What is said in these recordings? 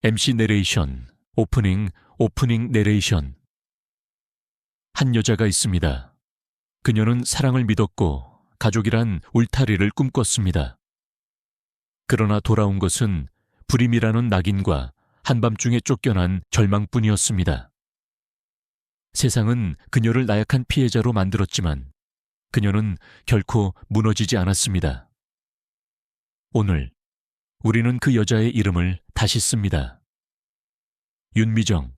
MC 내레이션, 오프닝 내레이션. 한 여자가 있습니다. 그녀는 사랑을 믿었고 가족이란 울타리를 꿈꿨습니다. 그러나 돌아온 것은 불임이라는 낙인과 한밤중에 쫓겨난 절망뿐이었습니다. 세상은 그녀를 나약한 피해자로 만들었지만 그녀는 결코 무너지지 않았습니다. 오늘 우리는 그 여자의 이름을 다시 씁니다. 윤미정,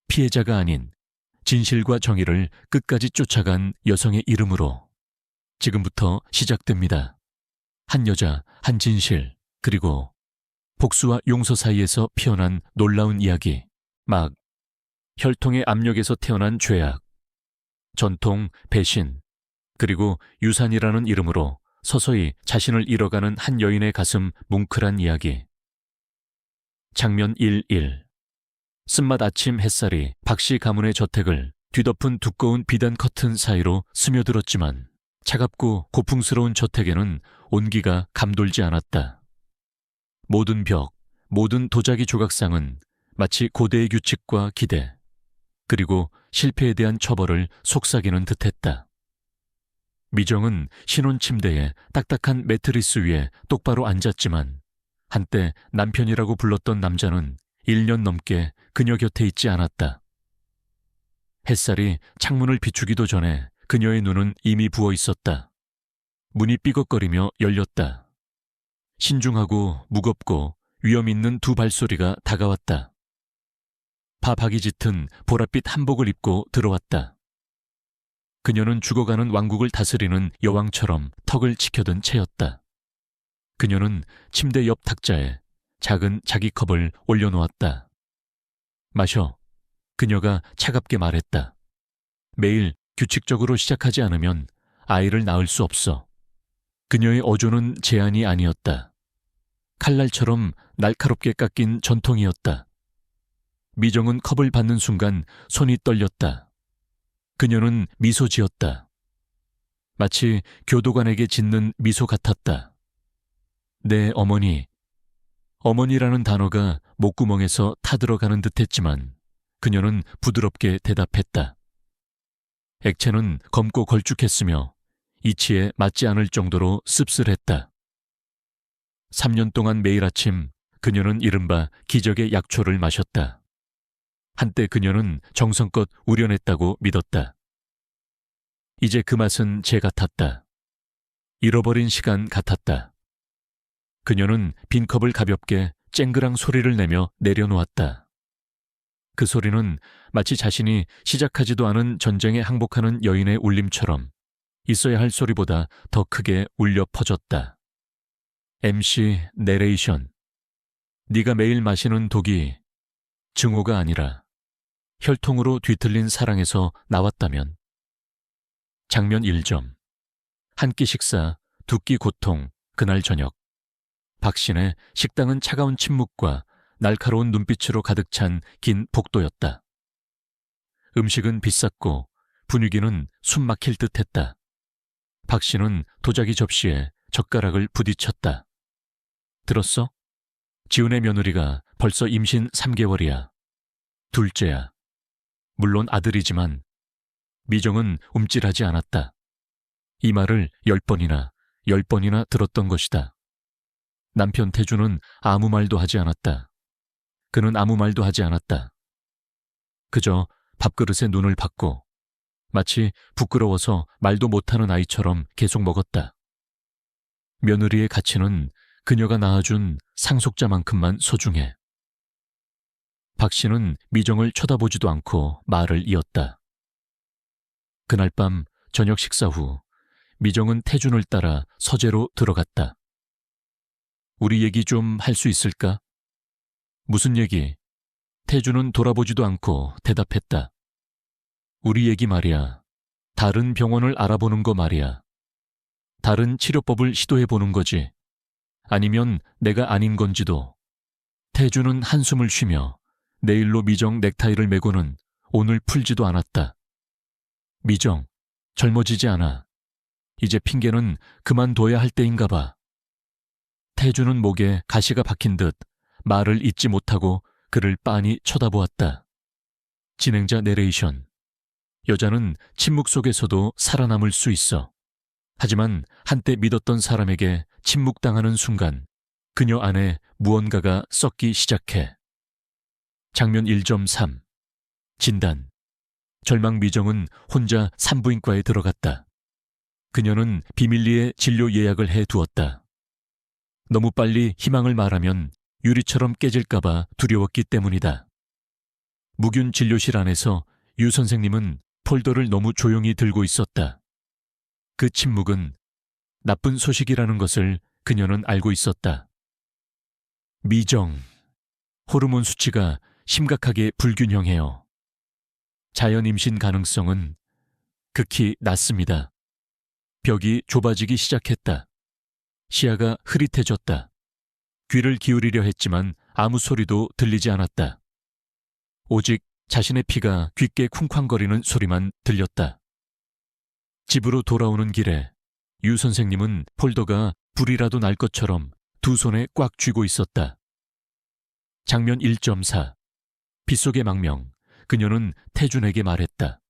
피해자가 아닌 진실과 정의를 끝까지 쫓아간 여성의 이름으로 지금부터 시작됩니다. 한 여자, 한 진실, 그리고 복수와 용서 사이에서 피어난 놀라운 이야기. 막 혈통의 압력에서 태어난 죄악, 전통, 배신, 그리고 유산이라는 이름으로 서서히 자신을 잃어가는 한 여인의 가슴 뭉클한 이야기. 장면 1. 쓴맛 아침 햇살이 박씨 가문의 저택을 뒤덮은 두꺼운 비단 커튼 사이로 스며들었지만 차갑고 고풍스러운 저택에는 온기가 감돌지 않았다. 모든 벽, 모든 도자기 조각상은 마치 고대의 규칙과 기대, 그리고 실패에 대한 처벌을 속삭이는 듯했다. 미정은 신혼 침대에 딱딱한 매트리스 위에 똑바로 앉았지만 한때 남편이라고 불렀던 남자는 1년 넘게 그녀 곁에 있지 않았다. 햇살이 창문을 비추기도 전에 그녀의 눈은 이미 부어 있었다. 문이 삐걱거리며 열렸다. 신중하고 무겁고 위험 있는 두 발소리가 다가왔다. 파박이 짙은 보랏빛 한복을 입고 들어왔다. 그녀는 죽어가는 왕국을 다스리는 여왕처럼 턱을 치켜든 채였다. 그녀는 침대 옆 탁자에 작은 자기 컵을 올려놓았다. 마셔. 그녀가 차갑게 말했다. 매일 규칙적으로 시작하지 않으면 아이를 낳을 수 없어. 그녀의 어조는 제안이 아니었다. 칼날처럼 날카롭게 깎인 전통이었다. 미정은 컵을 받는 순간 손이 떨렸다. 그녀는 미소 지었다. 마치 교도관에게 짓는 미소 같았다. 네, 어머니. 어머니라는 단어가 목구멍에서 타들어가는 듯했지만 그녀는 부드럽게 대답했다. 액체는 검고 걸쭉했으며 이치에 맞지 않을 정도로 씁쓸했다. 3년 동안 매일 아침 그녀는 이른바 기적의 약초를 마셨다. 한때 그녀는 정성껏 우려냈다고 믿었다. 이제 그 맛은 재 같았다. 잃어버린 시간 같았다. 그녀는 빈 컵을 가볍게 쨍그랑 소리를 내며 내려놓았다. 그 소리는 마치 자신이 시작하지도 않은 전쟁에 항복하는 여인의 울림처럼 있어야 할 소리보다 더 크게 울려 퍼졌다. MC 내레이션. 네가 매일 마시는 독이 증오가 아니라 혈통으로 뒤틀린 사랑에서 나왔다면. 장면 1점. 한 끼 식사, 두 끼 고통, 그날 저녁. 박신의 식당은 차가운 침묵과 날카로운 눈빛으로 가득 찬 긴 복도였다. 음식은 비쌌고 분위기는 숨 막힐 듯했다. 박신은 도자기 접시에 젓가락을 부딪혔다. 들었어? 지훈의 며느리가 벌써 임신 3개월이야. 둘째야. 물론 아들이지만 미정은 움찔하지 않았다. 이 말을 10번이나 들었던 것이다. 남편 태주는 아무 말도 하지 않았다. 그는 아무 말도 하지 않았다. 그저 밥그릇에 눈을 받고 마치 부끄러워서 말도 못하는 아이처럼 계속 먹었다. 며느리의 가치는 그녀가 낳아준 상속자만큼만 소중해. 박 씨는 미정을 쳐다보지도 않고 말을 이었다. 그날 밤 저녁 식사 후 미정은 태준을 따라 서재로 들어갔다. 우리 얘기 좀 할 수 있을까? 무슨 얘기? 태준은 돌아보지도 않고 대답했다. 우리 얘기 말이야. 다른 병원을 알아보는 거 말이야. 다른 치료법을 시도해보는 거지. 아니면 내가 아닌 건지도. 태준은 한숨을 쉬며 내일로 미정 넥타이를 메고는 오늘 풀지도 않았다. 미정, 젊어지지 않아. 이제 핑계는 그만둬야 할 때인가 봐. 태준은 목에 가시가 박힌 듯 말을 잇지 못하고 그를 빤히 쳐다보았다. 진행자 내레이션. 여자는 침묵 속에서도 살아남을 수 있어. 하지만 한때 믿었던 사람에게 침묵당하는 순간 그녀 안에 무언가가 썩기 시작해. 장면 1.3. 진단. 절망 미정은 혼자 산부인과에 들어갔다. 그녀는 비밀리에 진료 예약을 해두었다. 너무 빨리 희망을 말하면 유리처럼 깨질까봐 두려웠기 때문이다. 무균 진료실 안에서 유 선생님은 폴더를 너무 조용히 들고 있었다. 그 침묵은 나쁜 소식이라는 것을 그녀는 알고 있었다. 미정. 호르몬 수치가 심각하게 불균형해요. 자연 임신 가능성은 극히 낮습니다. 벽이 좁아지기 시작했다. 시야가 흐릿해졌다. 귀를 기울이려 했지만 아무 소리도 들리지 않았다. 오직 자신의 피가 귓게 쿵쾅거리는 소리만 들렸다. 집으로 돌아오는 길에 유 선생님은 폴더가 불이라도 날 것처럼 두 손에 꽉 쥐고 있었다. 장면 1.4. 빗속의 망명. 그녀는 태준에게 말했다.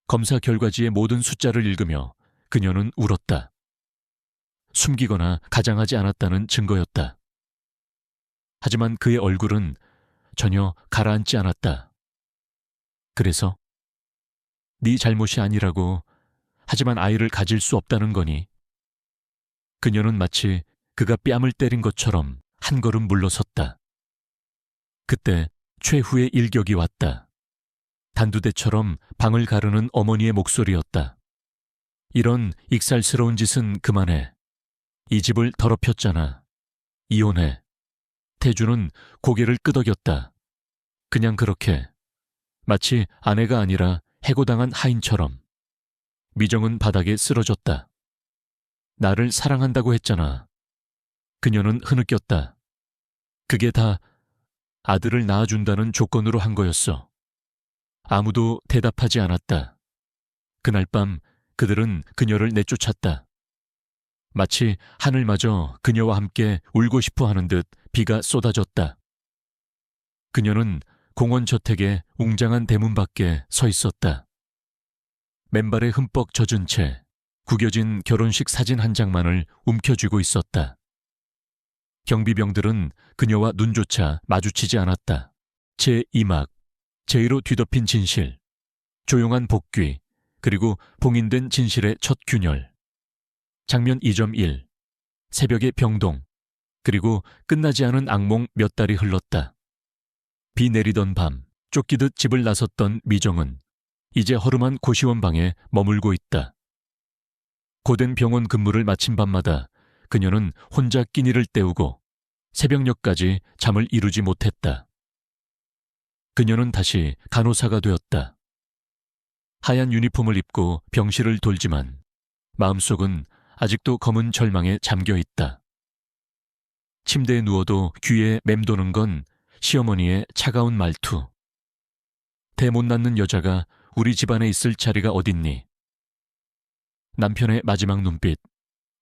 검사 결과지의 모든 숫자를 읽으며 그녀는 울었다. 숨기거나 가장하지 않았다는 증거였다. 하지만 그의 얼굴은 전혀 가라앉지 않았다. 그래서 네 잘못이 아니라고, 하지만 아이를 가질 수 없다는 거니? 그녀는 마치 그가 뺨을 때린 것처럼 한 걸음 물러섰다. 그때 최후의 일격이 왔다. 단두대처럼 방을 가르는 어머니의 목소리였다. 이런 익살스러운 짓은 그만해. 이 집을 더럽혔잖아. 이혼해. 태주는 고개를 끄덕였다. 그냥 그렇게. 마치 아내가 아니라 해고당한 하인처럼. 미정은 바닥에 쓰러졌다. 나를 사랑한다고 했잖아. 그녀는 흐느꼈다. 그게 다 아들을 낳아준다는 조건으로 한 거였어. 아무도 대답하지 않았다. 그날 밤 그들은 그녀를 내쫓았다. 마치 하늘마저 그녀와 함께 울고 싶어 하는 듯 비가 쏟아졌다. 그녀는 공원 저택의 웅장한 대문 밖에 서 있었다. 맨발에 흠뻑 젖은 채 구겨진 결혼식 사진 한 장만을 움켜쥐고 있었다. 경비병들은 그녀와 눈조차 마주치지 않았다. 제2막, 제의로 뒤덮인 진실, 조용한 복귀, 그리고 봉인된 진실의 첫 균열. 장면 2.1. 새벽의 병동, 그리고 끝나지 않은 악몽 몇 달이 흘렀다. 비 내리던 밤, 쫓기듯 집을 나섰던 미정은 이제 허름한 고시원 방에 머물고 있다. 고된 병원 근무를 마친 밤마다 그녀는 혼자 끼니를 때우고 새벽녘까지 잠을 이루지 못했다. 그녀는 다시 간호사가 되었다. 하얀 유니폼을 입고 병실을 돌지만 마음속은 아직도 검은 절망에 잠겨 있다. 침대에 누워도 귀에 맴도는 건 시어머니의 차가운 말투. 대 못 낳는 여자가 우리 집안에 있을 자리가 어딨니? 남편의 마지막 눈빛,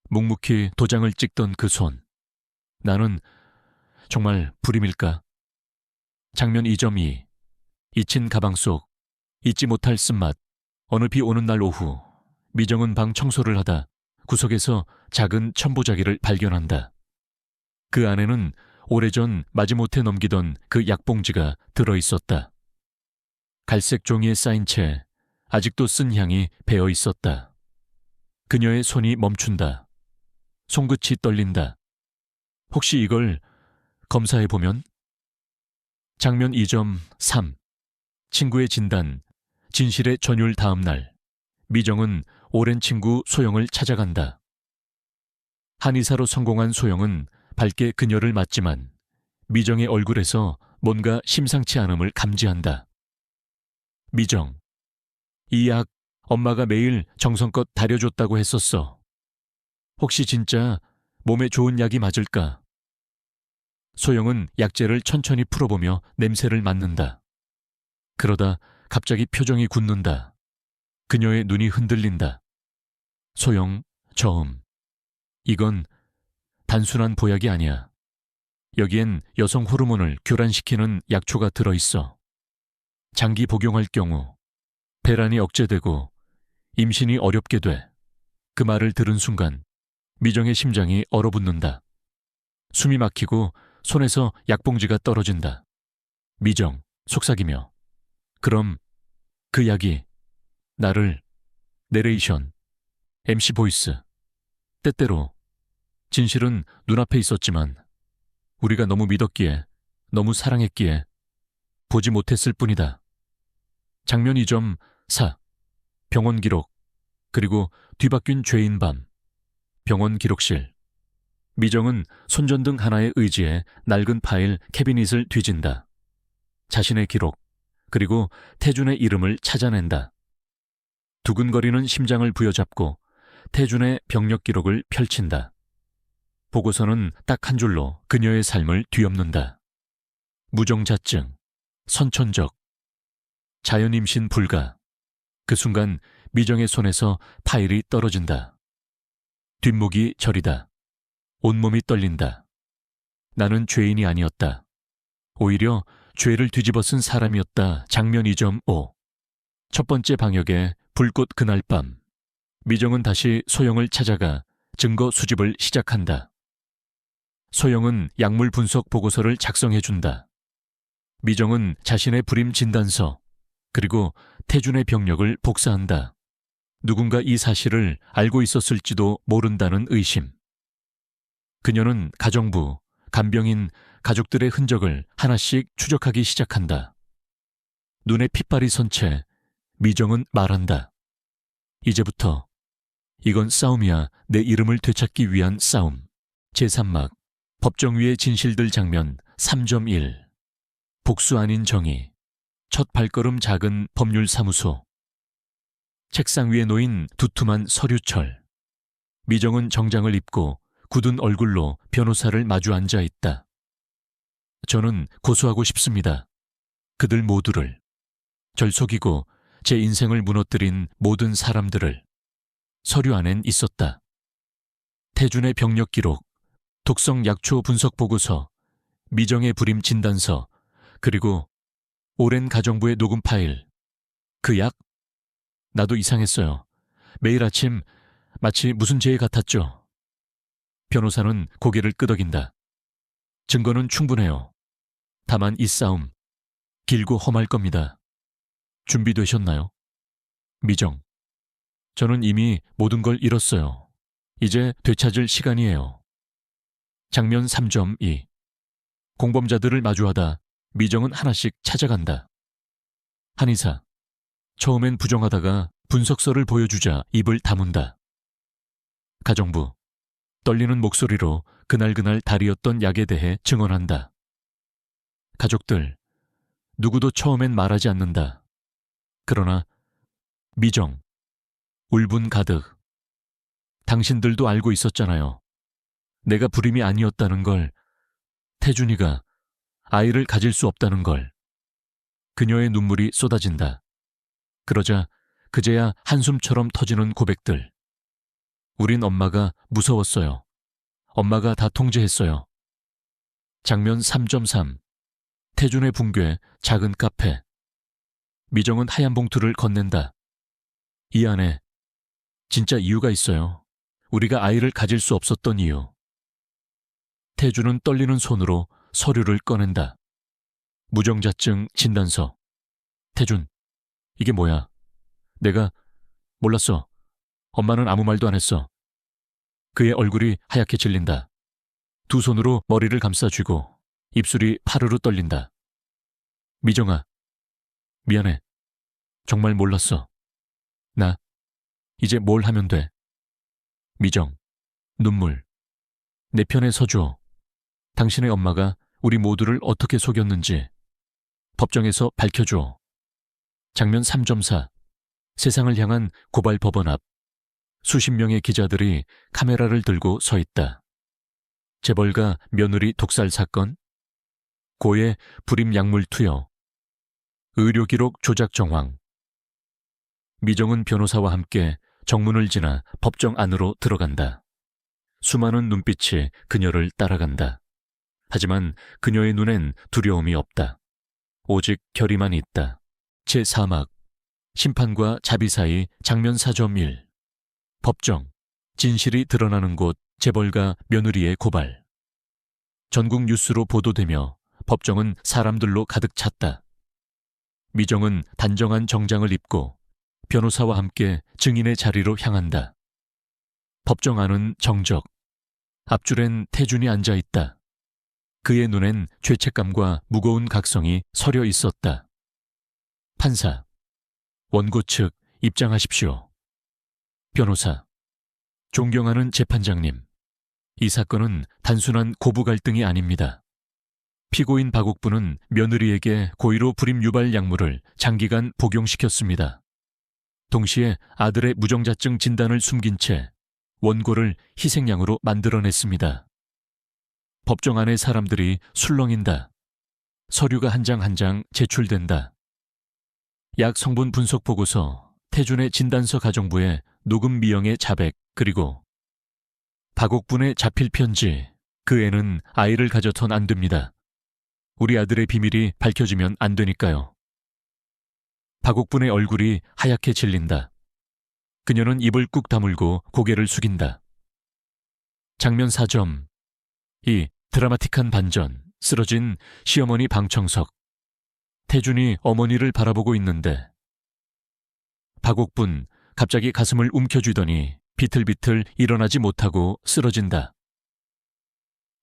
묵묵히 도장을 찍던 그 손. 나는 정말 불임일까? 장면 2.2. 잊힌 가방 속, 잊지 못할 쓴맛. 어느 비 오는 날 오후, 미정은 방 청소를 하다 구석에서 작은 첨보자기를 발견한다. 그 안에는 오래전 마지못해 넘기던 그 약봉지가 들어있었다. 갈색 종이에 쌓인 채 아직도 쓴 향이 배어 있었다. 그녀의 손이 멈춘다. 손끝이 떨린다. 혹시 이걸 검사해보면? 장면 2.3. 친구의 진단, 진실의 전율 다음 날, 미정은 오랜 친구 소영을 찾아간다. 한의사로 성공한 소영은 밝게 그녀를 맞지만 미정의 얼굴에서 뭔가 심상치 않음을 감지한다. 미정, 이 약 엄마가 매일 정성껏 다려줬다고 했었어. 혹시 진짜 몸에 좋은 약이 맞을까? 소영은 약재를 천천히 풀어보며 냄새를 맡는다. 그러다 갑자기 표정이 굳는다. 그녀의 눈이 흔들린다. 소영, 저음. 이건 단순한 보약이 아니야. 여기엔 여성 호르몬을 교란시키는 약초가 들어있어. 장기 복용할 경우 배란이 억제되고 임신이 어렵게 돼. 그 말을 들은 순간 미정의 심장이 얼어붙는다. 숨이 막히고 손에서 약봉지가 떨어진다. 미정, 속삭이며. 그럼 그 약이 나를, 내레이션, MC 보이스, 때때로 진실은 눈앞에 있었지만 우리가 너무 믿었기에, 너무 사랑했기에 보지 못했을 뿐이다. 장면 2.4 병원 기록 그리고 뒤바뀐 죄인 밤 병원 기록실. 미정은 손전등 하나에 의지해 낡은 파일 캐비닛을 뒤진다. 자신의 기록 그리고 태준의 이름을 찾아낸다. 두근거리는 심장을 부여잡고 태준의 병력 기록을 펼친다. 보고서는 딱 한 줄로 그녀의 삶을 뒤엎는다. 무정자증, 선천적, 자연임신 불가. 그 순간 미정의 손에서 파일이 떨어진다. 뒷목이 저리다. 온몸이 떨린다. 나는 죄인이 아니었다. 오히려 죄를 뒤집어 쓴 사람이었다. 장면 2.5 첫 번째 방역의 불꽃 그날 밤. 미정은 다시 소영을 찾아가 증거 수집을 시작한다. 소영은 약물 분석 보고서를 작성해준다. 미정은 자신의 불임 진단서 그리고 태준의 병력을 복사한다. 누군가 이 사실을 알고 있었을지도 모른다는 의심. 그녀는 가정부, 간병인, 가족들의 흔적을 하나씩 추적하기 시작한다. 눈에 핏발이 선 채 미정은 말한다. 이제부터 이건 싸움이야. 내 이름을 되찾기 위한 싸움. 제3막 법정 위의 진실들 장면 3.1 복수 아닌 정의. 첫 발걸음 작은 법률사무소. 책상 위에 놓인 두툼한 서류철. 미정은 정장을 입고 굳은 얼굴로 변호사를 마주 앉아 있다. 저는 고소하고 싶습니다. 그들 모두를. 절 속이고 제 인생을 무너뜨린 모든 사람들을. 서류 안엔 있었다. 태준의 병력 기록, 독성 약초 분석 보고서, 미정의 불임 진단서, 그리고 오랜 가정부의 녹음 파일. 그 약? 나도 이상했어요. 매일 아침 마치 무슨 죄 같았죠. 변호사는 고개를 끄덕인다. 증거는 충분해요. 다만 이 싸움 길고 험할 겁니다. 준비되셨나요? 미정. 저는 이미 모든 걸 잃었어요. 이제 되찾을 시간이에요. 장면 3.2 공범자들을 마주하다 미정은 하나씩 찾아간다. 한의사. 처음엔 부정하다가 분석서를 보여주자 입을 다문다. 가정부. 떨리는 목소리로 그날 달이었던 약에 대해 증언한다. 가족들. 누구도 처음엔 말하지 않는다. 그러나 미정. 울분 가득. 당신들도 알고 있었잖아요. 내가 불임이 아니었다는 걸. 태준이가 아이를 가질 수 없다는 걸. 그녀의 눈물이 쏟아진다. 그러자 그제야 한숨처럼 터지는 고백들. 우린 엄마가 무서웠어요. 엄마가 다 통제했어요. 장면 3.3 태준의 붕괴 작은 카페. 미정은 하얀 봉투를 건넨다. 이 안에 진짜 이유가 있어요. 우리가 아이를 가질 수 없었던 이유. 태준은 떨리는 손으로 서류를 꺼낸다. 무정자증 진단서. 태준, 이게 뭐야? 내가 몰랐어. 엄마는 아무 말도 안 했어. 그의 얼굴이 하얗게 질린다. 두 손으로 머리를 감싸쥐고 입술이 파르르 떨린다. 미정아, 미안해. 정말 몰랐어. 나 이제 뭘 하면 돼? 미정, 눈물. 내 편에 서줘. 당신의 엄마가 우리 모두를 어떻게 속였는지 법정에서 밝혀줘. 장면 3.4 세상을 향한 고발 법원 앞. 수십 명의 기자들이 카메라를 들고 서 있다. 재벌가 며느리 독살 사건, 고의 불임 약물 투여, 의료기록 조작 정황. 미정은 변호사와 함께 정문을 지나 법정 안으로 들어간다. 수많은 눈빛이 그녀를 따라간다. 하지만 그녀의 눈엔 두려움이 없다. 오직 결의만 있다. 제4막 심판과 자비 사이 장면 4.1 법정 진실이 드러나는 곳 재벌가 며느리의 고발. 전국 뉴스로 보도되며 법정은 사람들로 가득 찼다. 미정은 단정한 정장을 입고 변호사와 함께 증인의 자리로 향한다. 법정 안은 정적. 앞줄엔 태준이 앉아 있다. 그의 눈엔 죄책감과 무거운 각성이 서려 있었다. 판사, 원고 측 입장하십시오. 변호사, 존경하는 재판장님. 이 사건은 단순한 고부 갈등이 아닙니다. 피고인 박옥부는 며느리에게 고의로 불임 유발 약물을 장기간 복용시켰습니다. 동시에 아들의 무정자증 진단을 숨긴 채 원고를 희생양으로 만들어냈습니다. 법정 안의 사람들이 술렁인다. 서류가 한 장 한 장 제출된다. 약 성분 분석 보고서, 태준의 진단서 가정부에 녹음 미영의 자백, 그리고 박옥분의 자필 편지. 그 애는 아이를 가져선 안 됩니다. 우리 아들의 비밀이 밝혀지면 안 되니까요. 박옥분의 얼굴이 하얗게 질린다. 그녀는 입을 꾹 다물고 고개를 숙인다. 장면 4점. 이 드라마틱한 반전. 쓰러진 시어머니 방청석. 태준이 어머니를 바라보고 있는데 박옥분 갑자기 가슴을 움켜쥐더니 비틀비틀 일어나지 못하고 쓰러진다.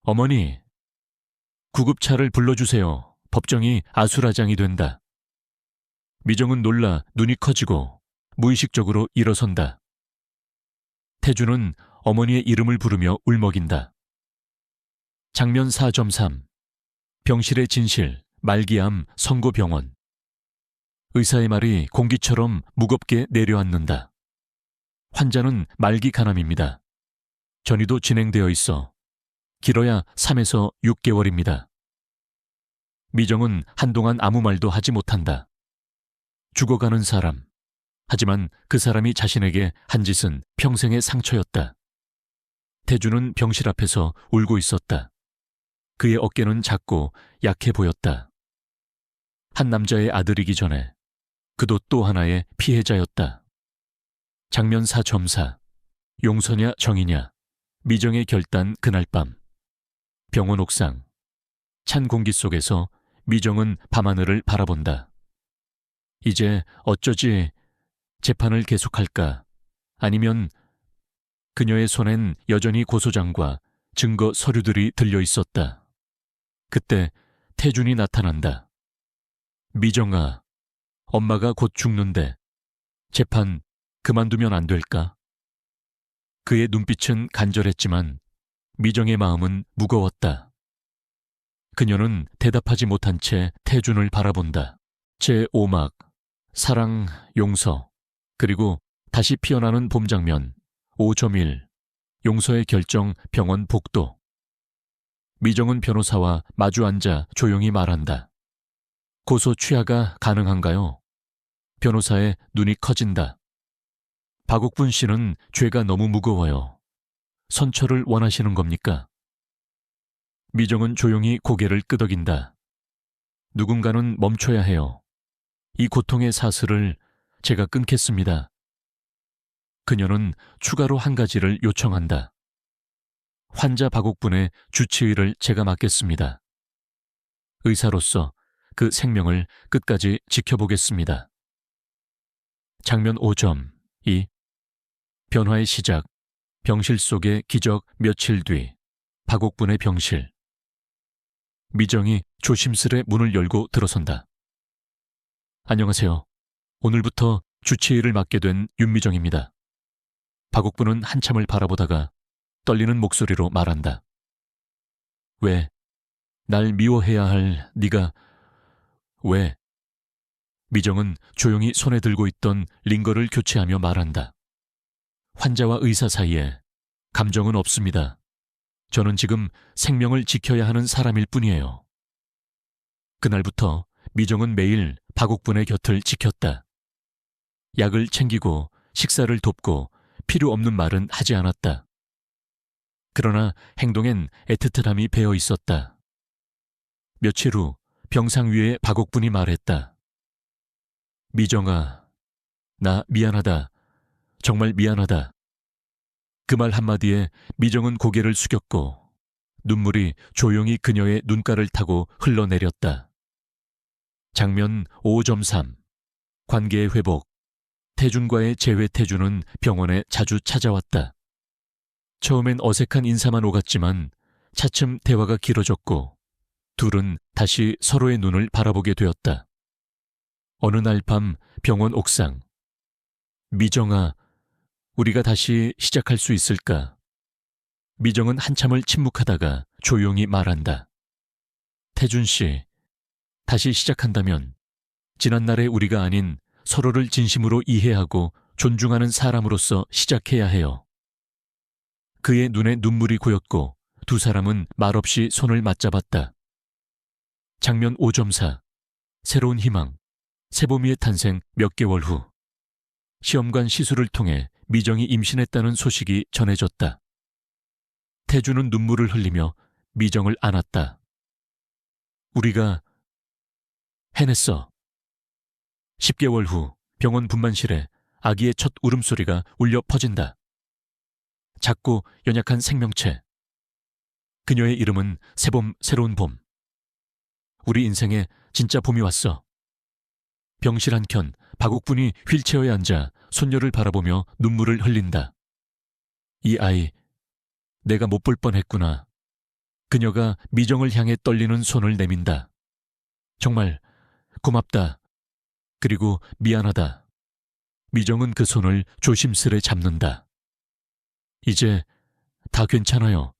어머니, 구급차를 불러주세요. 법정이 아수라장이 된다. 미정은 놀라 눈이 커지고 무의식적으로 일어선다. 태준은 어머니의 이름을 부르며 울먹인다. 장면 4.3 병실의 진실, 말기암 선고병원. 의사의 말이 공기처럼 무겁게 내려앉는다. 환자는 말기 간암입니다. 전이도 진행되어 있어 길어야 3에서 6개월입니다. 미정은 한동안 아무 말도 하지 못한다. 죽어가는 사람. 하지만 그 사람이 자신에게 한 짓은 평생의 상처였다. 태준은 병실 앞에서 울고 있었다. 그의 어깨는 작고 약해 보였다. 한 남자의 아들이기 전에 그도 또 하나의 피해자였다. 장면 4.4 용서냐 정이냐. 미정의 결단. 그날 밤 병원 옥상. 찬 공기 속에서 미정은 밤하늘을 바라본다. 이제 어쩌지 재판을 계속할까? 아니면 그녀의 손엔 여전히 고소장과 증거 서류들이 들려 있었다. 그때 태준이 나타난다. 미정아, 엄마가 곧 죽는데 재판 그만두면 안 될까? 그의 눈빛은 간절했지만 미정의 마음은 무거웠다. 그녀는 대답하지 못한 채 태준을 바라본다. 제5막 사랑, 용서, 그리고 다시 피어나는 봄 장면 5.1 용서의 결정. 병원 복도. 미정은 변호사와 마주 앉아 조용히 말한다. 고소 취하가 가능한가요? 변호사의 눈이 커진다. 박옥분 씨는 죄가 너무 무거워요. 선처를 원하시는 겁니까? 미정은 조용히 고개를 끄덕인다. 누군가는 멈춰야 해요. 이 고통의 사슬을 제가 끊겠습니다. 그녀는 추가로 한 가지를 요청한다. 환자 박옥분의 주치의를 제가 맡겠습니다. 의사로서 그 생명을 끝까지 지켜보겠습니다. 장면 5.2 변화의 시작. 병실 속의 기적. 며칠 뒤 박옥분의 병실. 미정이 조심스레 문을 열고 들어선다. 안녕하세요. 오늘부터 주치의를 맡게 된 윤미정입니다. 박옥분은 한참을 바라보다가 떨리는 목소리로 말한다. 왜? 날 미워해야 할 네가 왜? 미정은 조용히 손에 들고 있던 링거를 교체하며 말한다. 환자와 의사 사이에 감정은 없습니다. 저는 지금 생명을 지켜야 하는 사람일 뿐이에요. 그날부터 미정은 매일 박옥분의 곁을 지켰다. 약을 챙기고 식사를 돕고 필요 없는 말은 하지 않았다. 그러나 행동엔 애틋함이 배어 있었다. 며칠 후 병상 위에 박옥분이 말했다. 미정아, 나 미안하다. 정말 미안하다. 그 말 한마디에 미정은 고개를 숙였고 눈물이 조용히 그녀의 눈가를 타고 흘러내렸다. 장면 5.3 관계의 회복. 태준과의 재회. 태준은 병원에 자주 찾아왔다. 처음엔 어색한 인사만 오갔지만 차츰 대화가 길어졌고 둘은 다시 서로의 눈을 바라보게 되었다. 어느 날 밤 병원 옥상. 미정아, 우리가 다시 시작할 수 있을까? 미정은 한참을 침묵하다가 조용히 말한다. 태준 씨, 다시 시작한다면 지난날의 우리가 아닌 서로를 진심으로 이해하고 존중하는 사람으로서 시작해야 해요. 그의 눈에 눈물이 고였고 두 사람은 말없이 손을 맞잡았다. 장면 5.4 새로운 희망. 세보미의 탄생 몇 개월 후 시험관 시술을 통해 미정이 임신했다는 소식이 전해졌다. 태준은 눈물을 흘리며 미정을 안았다. 우리가 해냈어. 10개월 후 병원 분만실에 아기의 첫 울음소리가 울려 퍼진다. 작고 연약한 생명체. 그녀의 이름은 새봄, 새로운 봄. 우리 인생에 진짜 봄이 왔어. 병실 한켠 박옥분이 휠체어에 앉아 손녀를 바라보며 눈물을 흘린다. 이 아이, 내가 못 볼 뻔했구나. 그녀가 미정을 향해 떨리는 손을 내민다. 정말 고맙다. 그리고 미안하다. 미정은 그 손을 조심스레 잡는다. 이제 다 괜찮아요.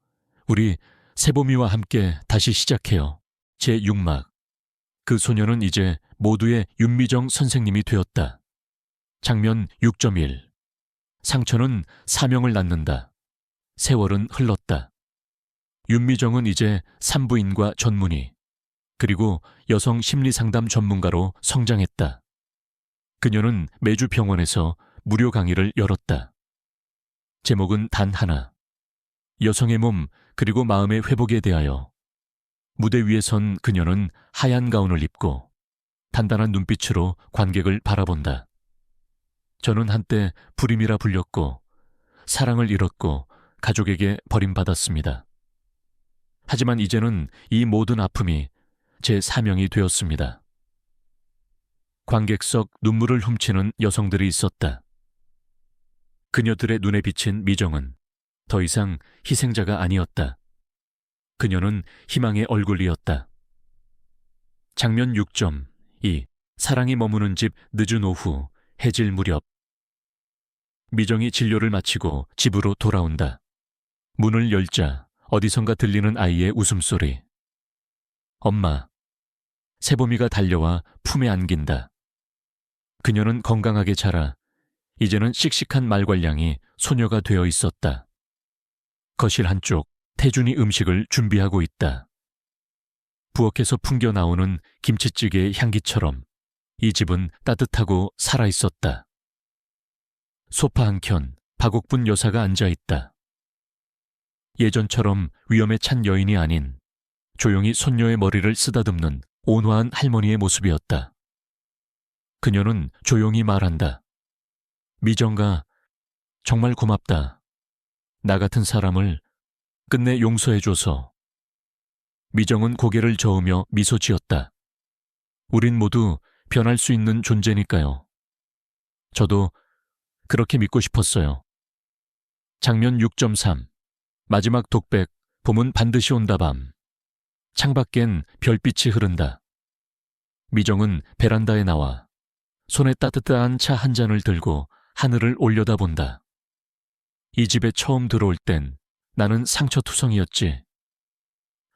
우리 세보미와 함께 다시 시작해요. 제6막. 그 소녀는 이제 모두의 윤미정 선생님이 되었다. 장면 6.1 상처는 사명을 낳는다. 세월은 흘렀다. 윤미정은 이제 산부인과 전문의 그리고 여성 심리상담 전문가로 성장했다. 그녀는 매주 병원에서 무료 강의를 열었다. 제목은 단 하나. 여성의 몸 그리고 마음의 회복에 대하여. 무대 위에 선 그녀는 하얀 가운을 입고 단단한 눈빛으로 관객을 바라본다. 저는 한때 불임이라 불렸고 사랑을 잃었고 가족에게 버림받았습니다. 하지만 이제는 이 모든 아픔이 제 사명이 되었습니다. 관객석 눈물을 훔치는 여성들이 있었다. 그녀들의 눈에 비친 미정은 더 이상 희생자가 아니었다. 그녀는 희망의 얼굴이었다. 장면 6.2 사랑이 머무는 집 늦은 오후 해질 무렵 미정이 진료를 마치고 집으로 돌아온다. 문을 열자 어디선가 들리는 아이의 웃음소리. 엄마. 세보미가 달려와 품에 안긴다. 그녀는 건강하게 자라 이제는 씩씩한 말괄량이 소녀가 되어 있었다. 거실 한쪽 태준이 음식을 준비하고 있다. 부엌에서 풍겨 나오는 김치찌개의 향기처럼 이 집은 따뜻하고 살아있었다. 소파 한켠 박옥분 여사가 앉아있다. 예전처럼 위험에 찬 여인이 아닌 조용히 손녀의 머리를 쓰다듬는 온화한 할머니의 모습이었다. 그녀는 조용히 말한다. 미정가, 정말 고맙다. 나 같은 사람을 끝내 용서해줘서. 미정은 고개를 저으며 미소 지었다. 우린 모두 변할 수 있는 존재니까요. 저도 그렇게 믿고 싶었어요. 장면 6.3 마지막 독백. 봄은 반드시 온다 밤. 창밖엔 별빛이 흐른다. 미정은 베란다에 나와 손에 따뜻한 차 한 잔을 들고 하늘을 올려다본다. 이 집에 처음 들어올 땐 나는 상처투성이었지.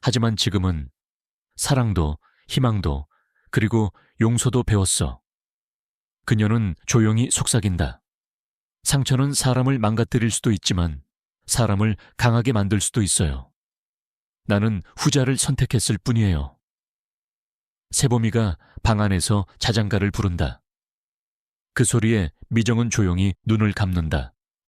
하지만 지금은 사랑도 희망도 그리고 용서도 배웠어. 그녀는 조용히 속삭인다. 상처는 사람을 망가뜨릴 수도 있지만 사람을 강하게 만들 수도 있어요. 나는 후자를 선택했을 뿐이에요. 세보미가 방 안에서 자장가를 부른다. 그 소리에 미정은 조용히 눈을 감는다.